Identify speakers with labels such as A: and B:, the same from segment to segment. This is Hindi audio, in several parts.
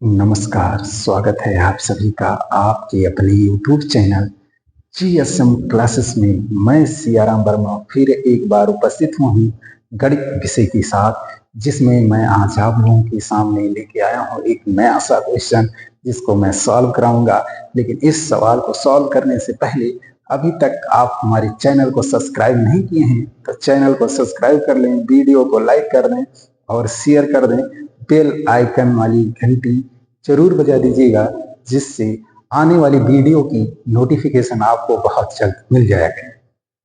A: नमस्कार, स्वागत है आप सभी का आपके अपने YouTube चैनल GSM क्लासेस में। मैं सियाराम वर्मा फिर एक बार उपस्थित हुआ हूँ गणित विषय के साथ, जिसमें मैं आज आप लोगों के सामने लेके आया हूँ एक नया सा क्वेश्चन जिसको मैं सॉल्व कराऊंगा। लेकिन इस सवाल को सॉल्व करने से पहले अभी तक आप हमारे चैनल को सब्सक्राइब नहीं किए हैं तो चैनल को सब्सक्राइब कर लें, वीडियो को लाइक कर दें और शेयर कर दें। बेल आइकन वाली घंटी जरूर बजा दीजिएगा, जिससे आने वाली वीडियो की नोटिफिकेशन आपको बहुत जल्द मिल जाएगा।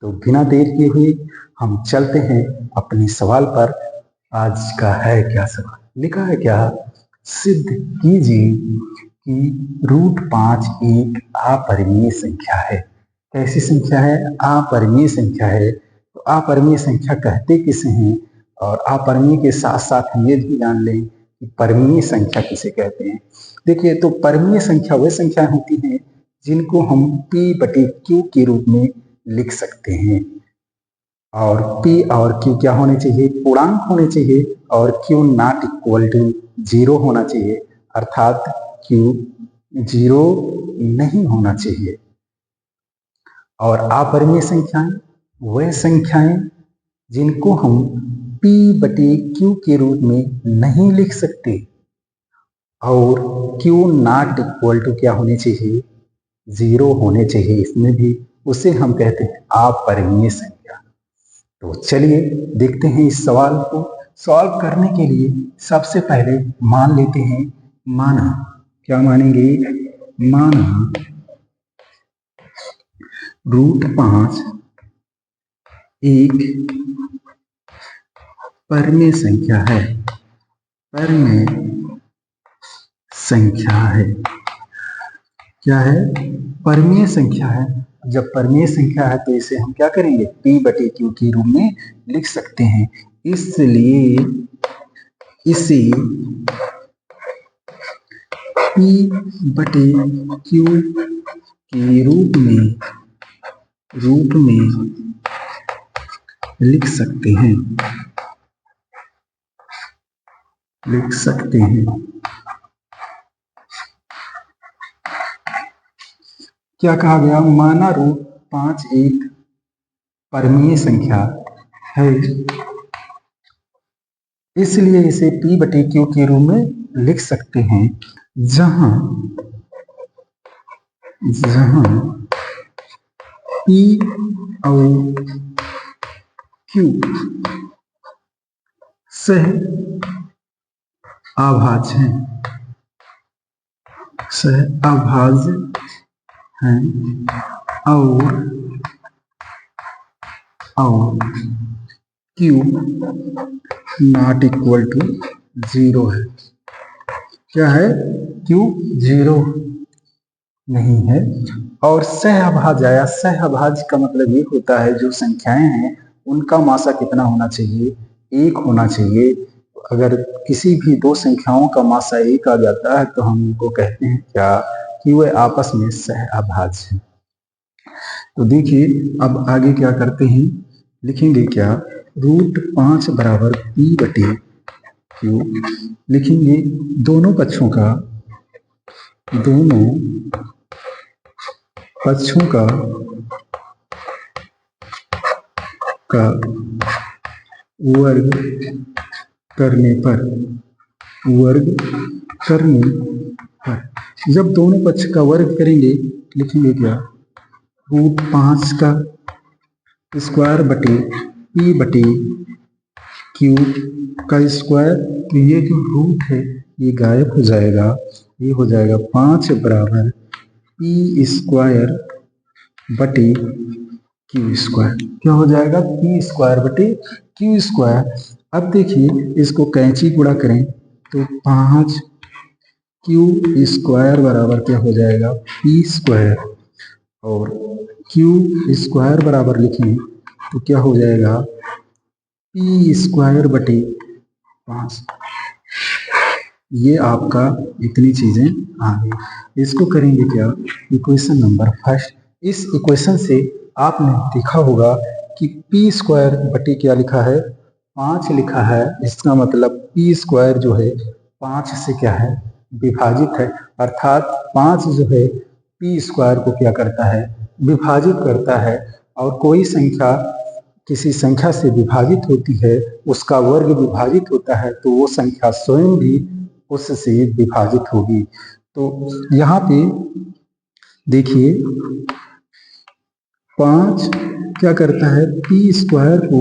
A: तो बिना देर किए हुए हम चलते हैं अपने सवाल पर। आज का है क्या सवाल, लिखा है क्या, सिद्ध कीजिए कि √5 एक अपरिमेय संख्या है। कैसी संख्या है? अपरिमेय संख्या है। तो अपरिमेय संख्या कहते किसे हैं, और अपरिमेय के साथ साथ हम ये भी जान लें कि परिमेय संख्या किसे कहते हैं। देखिए, तो परिमेय संख्या वह संख्या होती है जिनको हम P/Q के रूप में लिख सकते हैं। और P और Q क्या होने चाहिए? पूर्णांक होने चाहिए, और Q नॉट इक्वल टू 0 होना चाहिए, अर्थात Q 0 नहीं होना चाहिए। और अपरिमेय संख्याएं वह संख्याएं जिनको हम P/Q के रूप में नहीं लिख सकते, और Q नॉट इक्वल टू क्या होने चाहिए? 0 होने चाहिए। इसमें भी उसे हम कहते हैं अपरिमेय संख्या। तो चलिए देखते हैं इस सवाल को सॉल्व करने के लिए। सबसे पहले मान लेते हैं, माना, क्या मानेंगे? माना √5 एक परिमेय संख्या है। परिमेय संख्या है। क्या है? परिमेय संख्या है। जब परिमेय संख्या है तो इसे हम क्या करेंगे? P/Q के रूप में लिख सकते हैं। इसलिए इसे P/Q के रूप में लिख सकते हैं। क्या कहा गया? माना √5 एक परिमेय संख्या है, इसलिए इसे P/Q के रूप में लिख सकते हैं, जहां P और Q सह अभाज्य हैं, और Q नॉट इक्वल टू 0 है। क्या है? Q 0 नहीं है। और सहअभाज्य आया। सहअभाज्य का मतलब ये होता है जो संख्याएं हैं उनका मासा कितना होना चाहिए? 1 होना चाहिए। अगर किसी भी दो संख्याओं का मासा 1 आ जाता है तो हम उनको कहते हैं क्या? कि वे आपस में सहअभाज्य हैं। तो देखिए, अब आगे क्या करते हैं, लिखेंगे क्या? √5 बराबर P/Q लिखेंगे। दोनों पक्षों का वर्ग करने पर जब दोनों पक्ष का वर्ग करेंगे लिखेंगे क्या? √5 का स्क्वायर बटे P/Q का स्क्वायर। तो ये जो रूट है ये गायब हो जाएगा, ये हो जाएगा 5 बराबर P² बटे Q²। क्या हो जाएगा? P² बटे Q²। अब देखिए, इसको कैंची गुणा करें तो 5 Q² बराबर क्या हो जाएगा? P²। और Q² बराबर लिखें तो क्या हो जाएगा? P² बटे 5। ये आपका इतनी चीजें आ गई। इसको करेंगे क्या? Equation number first. इस इक्वेशन से आपने देखा होगा कि P² बटे क्या लिखा है? 5 लिखा है। इसका मतलब P² जो है 5 से क्या है? विभाजित है, अर्थात 5 जो है पी स्क्वायर को क्या करता है, विभाजित करता है। और कोई संख्या किसी संख्या से विभाजित होती है, उसका वर्ग विभाजित होता है, तो वो संख्या स्वयं भी उससे विभाजित होगी। तो यहाँ पे देखिए 5 क्या करता है, पी स्क्वायर को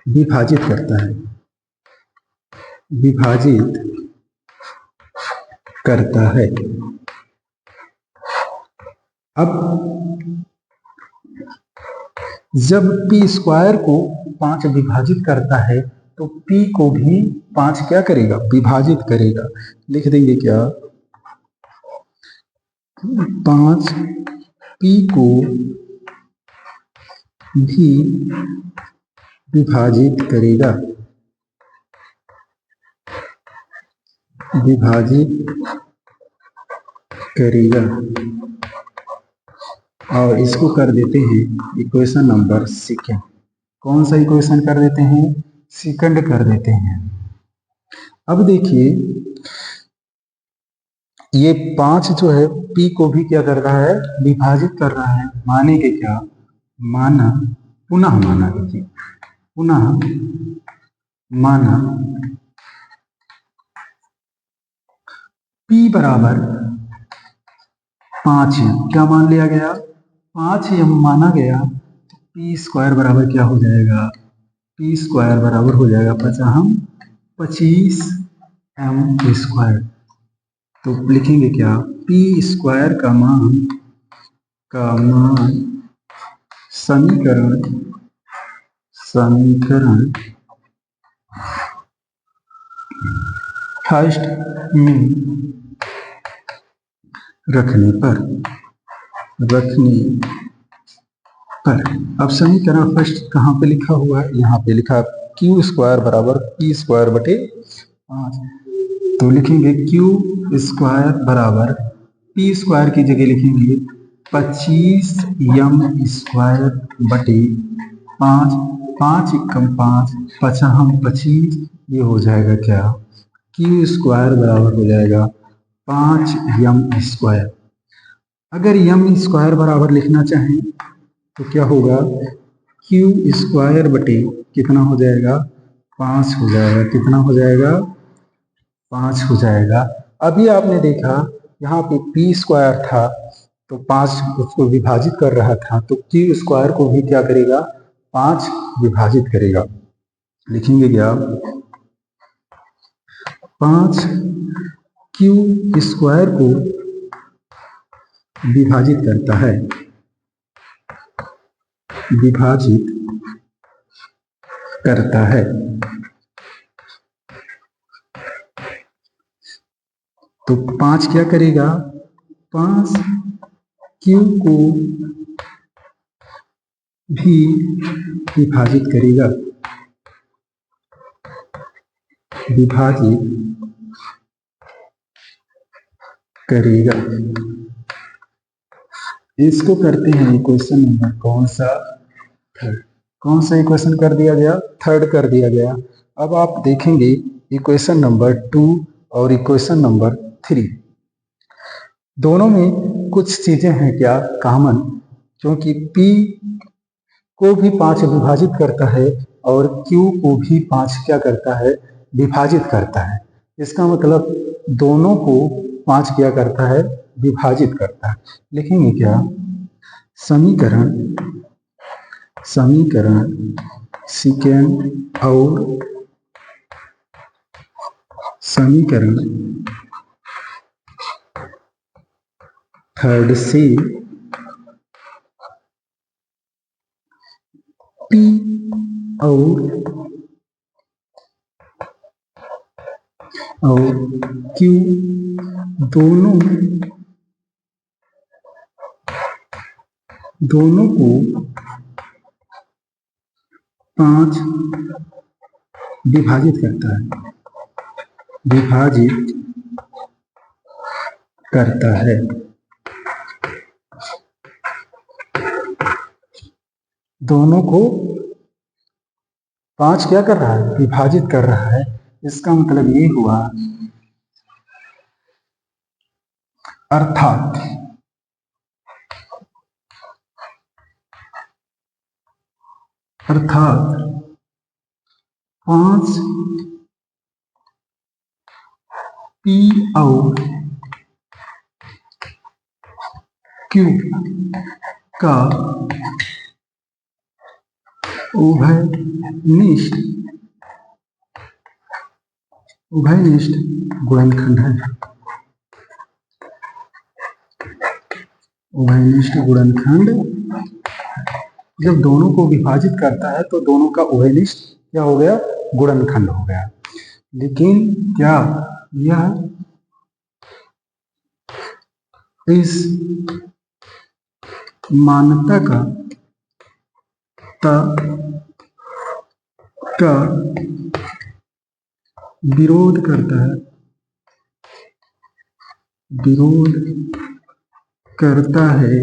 A: विभाजित करता है, विभाजित करता है। अब जब पी स्क्वायर को 5 विभाजित करता है तो पी को भी 5 क्या करेगा, विभाजित करेगा। लिख देंगे क्या, 5 पी को भी विभाजित करेगा, विभाजित करेगा। और इसको कर देते हैं इक्वेशन नंबर सेकंड। कौन सा इक्वेशन कर देते हैं, सेकंड कर देते हैं। अब देखिए ये 5 जो है पी को भी क्या कर रहा है, विभाजित कर रहा है। माने के क्या, माना, पुनः माना, देखिए पुनः माना पी बराबर 5 क्या मान लिया गया, 5 माना गया, तो पी स्क्वायर बराबर क्या हो जाएगा, पी स्क्वायर बराबर हो जाएगा 25 एम स्क्वायर। तो लिखेंगे क्या, पी स्क्वायर का मान समीकरण फर्स्ट में रखने पर अब समीकरण फर्स्ट कहाँ पे लिखा हुआ है, यहाँ पे लिखा क्यू स्क्वायर बराबर पी स्क्वायर बटे 5। तो लिखेंगे क्यू स्क्वायर बराबर पी स्क्वायर की जगह लिखेंगे 25 एम स्क्वायर बटे 5, 5 एकम 5, 25, ये हो जाएगा क्या, क्यू स्क्वायर बराबर हो जाएगा 5 एम स्क्वायर। अगर एम स्क्वायर बराबर लिखना चाहें तो क्या होगा, क्यू स्क्वायर बटे कितना हो जाएगा, 5 हो जाएगा, कितना हो जाएगा, 5 हो जाएगा। अभी आपने देखा यहाँ पे पी स्क्वायर था तो 5 उसको विभाजित कर रहा था, तो क्यू स्क्वायर को भी क्या करेगा, 5 विभाजित करेगा। लिखेंगे क्या, 5 क्यू स्क्वायर को विभाजित करता है, विभाजित करता है। तो 5 क्या करेगा, 5 क्यू को भी विभाजित करेगा, विभाजित करेगा। इसको करते हैं इक्वेशन नंबर कौन सा, थर्ड। कौन सा इक्वेशन कर दिया गया, थर्ड कर दिया गया। अब आप देखेंगे इक्वेशन नंबर 2 और इक्वेशन नंबर 3, दोनों में कुछ चीजें हैं क्या कॉमन, क्योंकि P को भी 5 विभाजित करता है और Q को भी 5 क्या करता है, विभाजित करता है। इसका मतलब दोनों को 5 क्या करता है, विभाजित करता है। लिखेंगे क्या, समीकरण सेकेंड और समीकरण थर्ड से P और Q दोनों को 5 विभाजित करता है, विभाजित करता है। दोनों को 5 क्या कर रहा है, विभाजित कर रहा है। इसका मतलब ये हुआ अर्थात अर्थात 5 P और Q का उभयनिष्ठ गुणनखंड है। उभयनिष्ठ गुणनखंड जब दोनों को विभाजित करता है तो दोनों का उभयनिष्ठ क्या हो गया, गुणनखंड हो गया। लेकिन क्या यह इस मान्यता का विरोध करता है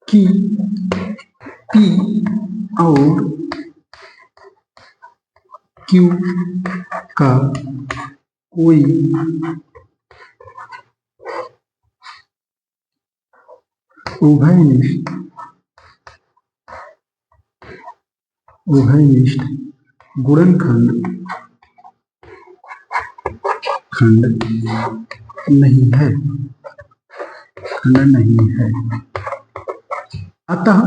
A: कि P और Q का कोई उभयनिष्ठ गुणनखंड नहीं है। अतः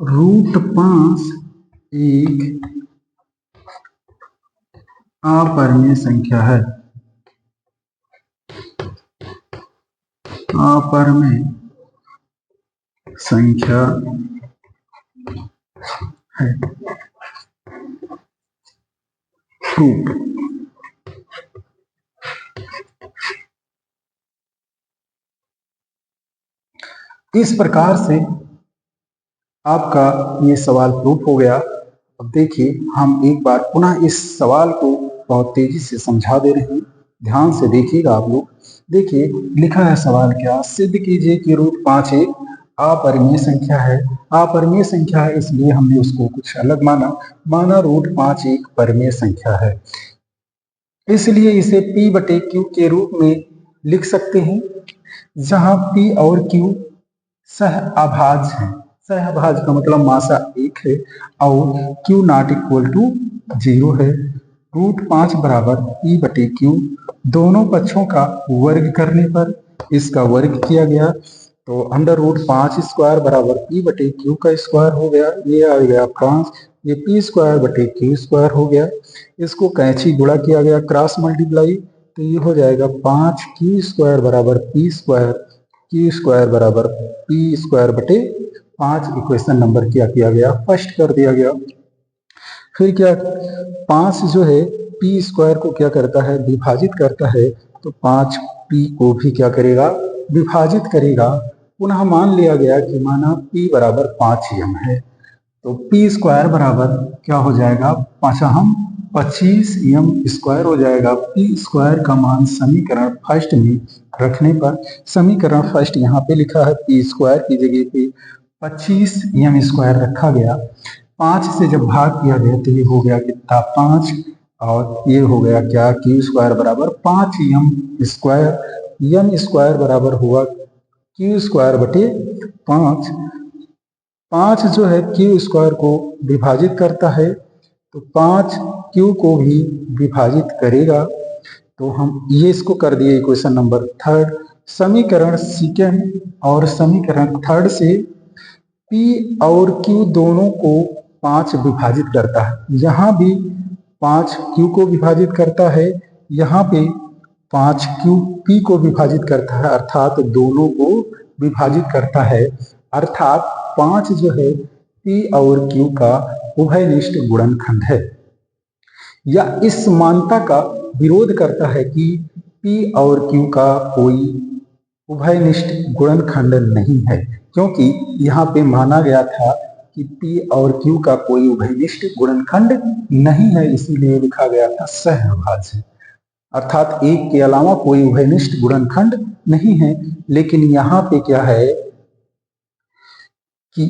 A: √5 एक अपरिमेय संख्या है। अपरिमेय संख्या है। प्रूफ। इस प्रकार से आपका ये सवाल प्रूफ हो गया। अब देखिए हम एक बार पुनः इस सवाल को बहुत तेजी से समझा दे रहे हैं, ध्यान से देखिएगा आप लोग। देखिए लिखा है सवाल क्या, सिद्ध कीजिए कि √5 एक अपरिमेय संख्या है। अपरिमेय संख्या है इसलिए हमने उसको कुछ अलग माना √5 एक परिमेय संख्या है, इसलिए इसे P/Q के रूप में लिख सकते हैं, जहां P और Q सहअभाज्य हैं। सहअभाज्य का मतलब मासा 1 है और Q ≠ 0 है। √5 बराबर P/Q, दोनों पक्षों का वर्ग करने पर इसका वर्ग किया गया तो √5 स्क्वायर बराबर P/Q का स्क्वायर हो गया। ये आ गया 5, ये P²/Q स्क्वायर हो गया। इसको कैंची गुणा किया गया, क्रॉस मल्टीप्लाई, तो ये हो जाएगा 5Q² बराबर P², Q² बराबर P²/5। इक्वेशन नंबर क्या किया गया, फर्स्ट कर दिया गया। फिर क्या, 5 जो है P² को क्या करता है, विभाजित करता है, तो 5P को भी क्या करेगा, विभाजित करेगा। पुनः मान लिया गया कि माना P बराबर 5m है, तो P² बराबर क्या हो जाएगा, 25m² हो जाएगा। P² का मान समीकरण फर्स्ट में रखने पर, समीकरण फर्स्ट यहाँ पे लिखा है, P² की जगह पे 25m² रखा गया। 5 से जब भाग किया गया तो ये हो गया कितना, 5, और ये हो गया क्या, Q² बराबर 5m²। m² बराबर हुआ Q²/5। 5 जो है Q² को विभाजित करता है, तो 5Q को भी विभाजित करेगा। तो हम ये इसको कर दिए इक्वेशन नंबर थर्ड। समीकरण सेकेंड और समीकरण थर्ड से P और Q दोनों को 5 विभाजित करता है। यहाँ भी 5Q को विभाजित करता है, यहाँ पे 5Q P को विभाजित करता है, अर्थात दोनों को विभाजित करता है। अर्थात 5 जो है P और Q का उभयनिष्ठ गुणनखंड है, या इस मान्यता का विरोध करता है कि P और Q का कोई उभयनिष्ठ गुणनखंड नहीं है, क्योंकि यहाँ पे माना गया था कि P और Q का कोई उभयनिष्ठ गुणनखंड नहीं है, इसीलिए लिखा गया था सहअभाज्य, अर्थात एक के अलावा कोई उभयनिष्ठ गुणनखंड नहीं है। लेकिन यहाँ पे क्या है कि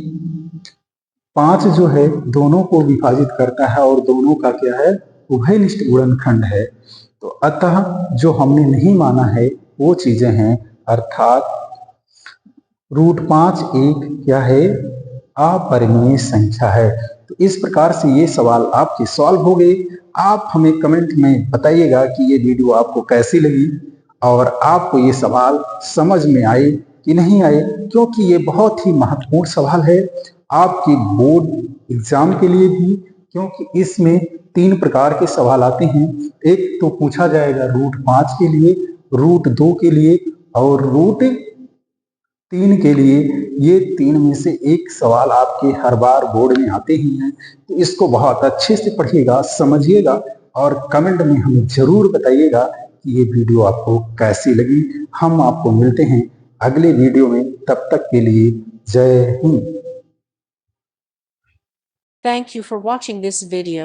A: 5 जो है दोनों को विभाजित करता है और दोनों का क्या है, उभयनिष्ठ गुणनखंड है। तो अतः जो हमने नहीं माना है वो चीजें हैं, अर्थात √5 एक क्या है, अपरिमेय संख्या है। तो इस प्रकार से ये सवाल आपके सॉल्व हो गए। आप हमें कमेंट में बताइएगा कि ये वीडियो आपको कैसी लगी और आपको ये सवाल समझ में आए कि नहीं आए, क्योंकि ये बहुत ही महत्वपूर्ण सवाल है आपके बोर्ड एग्जाम के लिए भी, क्योंकि इसमें 3 प्रकार के सवाल आते हैं। एक तो पूछा जाएगा √5 के लिए, √2 के लिए और √3 के लिए। ये 3 में से एक सवाल आपके हर बार बोर्ड में आते ही हैं। तो इसको बहुत अच्छे से पढ़िएगा, समझिएगा और कमेंट में हमें जरूर बताइएगा कि ये वीडियो आपको कैसी लगी। हम आपको मिलते हैं अगले वीडियो में, तब तक के लिए जय Hind.
B: Thank you for watching this video.